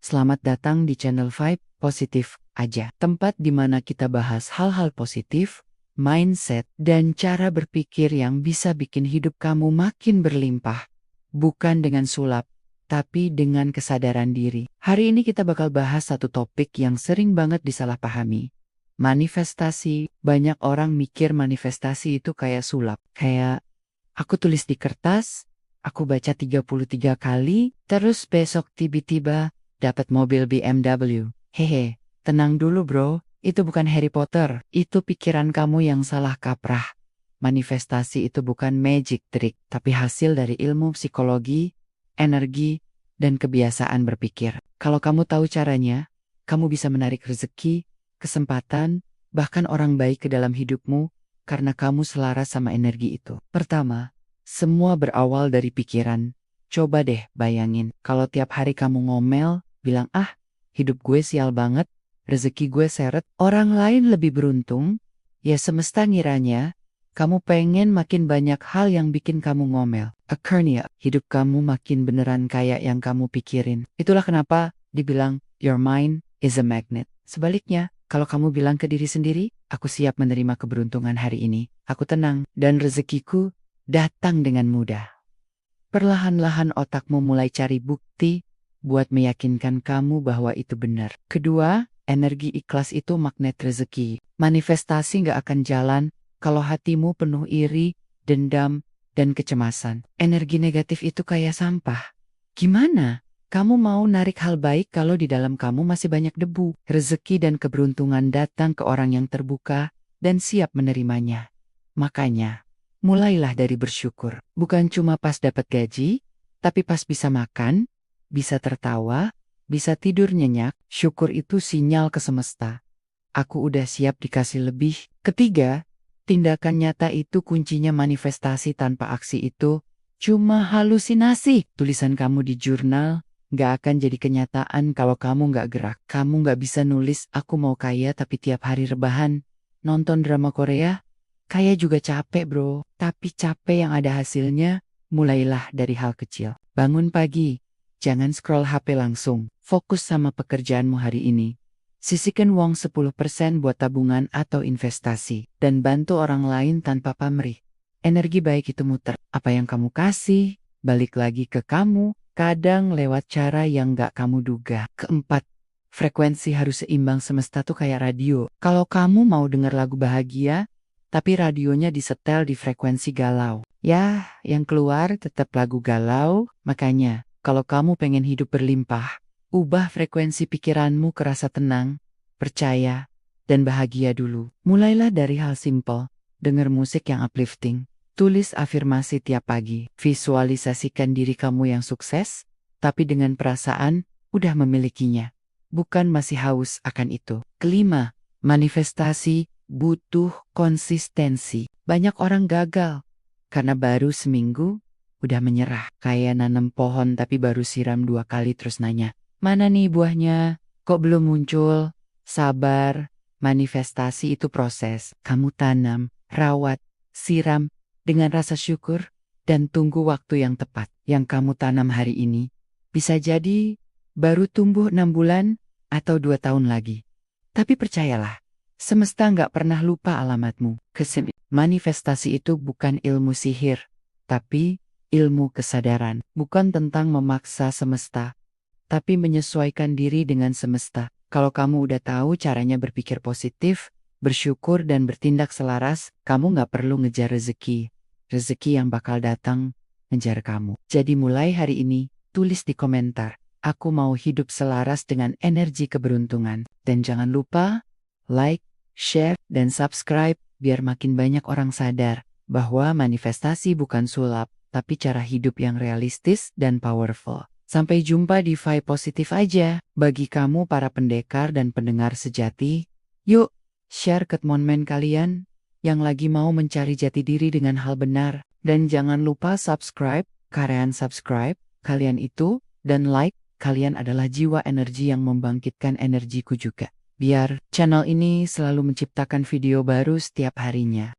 Selamat datang di channel Vibe Positif Aja. Tempat di mana kita bahas hal-hal positif, mindset, dan cara berpikir yang bisa bikin hidup kamu makin berlimpah. Bukan dengan sulap, tapi dengan kesadaran diri. Hari ini kita bakal bahas satu topik yang sering banget disalahpahami. Manifestasi. Banyak orang mikir manifestasi itu kayak sulap. Kayak aku tulis di kertas, aku baca 33 kali, terus besok tiba-tiba dapat mobil BMW. Hehe, tenang dulu bro, itu bukan Harry Potter, itu pikiran kamu yang salah kaprah. Manifestasi itu bukan magic trick, tapi hasil dari ilmu psikologi, energi, dan kebiasaan berpikir. Kalau kamu tahu caranya, kamu bisa menarik rezeki, kesempatan, bahkan orang baik ke dalam hidupmu, karena kamu selaras sama energi itu. Pertama, semua berawal dari pikiran. Coba deh bayangin, kalau tiap hari kamu ngomel, bilang hidup gue sial banget, rezeki gue seret, orang lain lebih beruntung, ya semesta ngiranya, kamu pengen makin banyak hal yang bikin kamu ngomel. Akhirnya, hidup kamu makin beneran kayak yang kamu pikirin. Itulah kenapa dibilang, your mind is a magnet. Sebaliknya, kalau kamu bilang ke diri sendiri, aku siap menerima keberuntungan hari ini, aku tenang, dan rezekiku datang dengan mudah. Perlahan-lahan otakmu mulai cari bukti buat meyakinkan kamu bahwa itu benar. Kedua, energi ikhlas itu magnet rezeki. Manifestasi gak akan jalan kalau hatimu penuh iri, dendam, dan kecemasan. Energi negatif itu kayak sampah. Gimana? Kamu mau narik hal baik kalau di dalam kamu masih banyak debu. Rezeki dan keberuntungan datang ke orang yang terbuka dan siap menerimanya. Makanya, mulailah dari bersyukur. Bukan cuma pas dapat gaji, tapi pas bisa makan, bisa tertawa, bisa tidur nyenyak. Syukur itu sinyal ke semesta. Aku udah siap dikasih lebih. Ketiga, tindakan nyata itu kuncinya. Manifestasi tanpa aksi itu cuma halusinasi. Tulisan kamu di jurnal gak akan jadi kenyataan kalau kamu gak gerak. Kamu gak bisa nulis aku mau kaya tapi tiap hari rebahan, nonton drama Korea. Kaya juga capek bro, tapi capek yang ada hasilnya. Mulailah dari hal kecil. Bangun pagi, jangan scroll HP langsung. Fokus sama pekerjaanmu hari ini. Sisihkan uang 10% buat tabungan atau investasi. Dan bantu orang lain tanpa pamrih. Energi baik itu muter. Apa yang kamu kasih, balik lagi ke kamu. Kadang lewat cara yang gak kamu duga. Keempat, frekuensi harus seimbang. Semesta tuh kayak radio. Kalau kamu mau denger lagu bahagia, tapi radionya disetel di frekuensi galau, ya, yang keluar tetap lagu galau. Makanya, kalau kamu pengen hidup berlimpah, ubah frekuensi pikiranmu ke rasa tenang, percaya, dan bahagia dulu. Mulailah dari hal simple, denger musik yang uplifting, tulis afirmasi tiap pagi, visualisasikan diri kamu yang sukses, tapi dengan perasaan udah memilikinya, bukan masih haus akan itu. Kelima, manifestasi butuh konsistensi. Banyak orang gagal karena baru seminggu udah menyerah. Kayak nanam pohon tapi baru siram 2 kali terus nanya, mana nih buahnya? Kok belum muncul? Sabar, manifestasi itu proses. Kamu tanam, rawat, siram dengan rasa syukur, dan tunggu waktu yang tepat. Yang kamu tanam hari ini bisa jadi baru tumbuh 6 bulan atau 2 tahun lagi. Tapi percayalah, semesta gak pernah lupa alamatmu. Manifestasi itu bukan ilmu sihir, tapi ilmu kesadaran. Bukan tentang memaksa semesta, tapi menyesuaikan diri dengan semesta. Kalau kamu udah tahu caranya berpikir positif, bersyukur dan bertindak selaras, kamu gak perlu ngejar rezeki. Rezeki yang bakal datang ngejar kamu. Jadi mulai hari ini, tulis di komentar, aku mau hidup selaras dengan energi keberuntungan. Dan jangan lupa, like, share, dan subscribe, biar makin banyak orang sadar bahwa manifestasi bukan sulap, tapi cara hidup yang realistis dan powerful. Sampai jumpa di Vibe Positif Aja. Bagi kamu para pendekar dan pendengar sejati, yuk share ke teman kalian yang lagi mau mencari jati diri dengan hal benar. Dan jangan lupa subscribe, kalian itu, dan like, kalian adalah jiwa energi yang membangkitkan energiku juga. Biar channel ini selalu menciptakan video baru setiap harinya.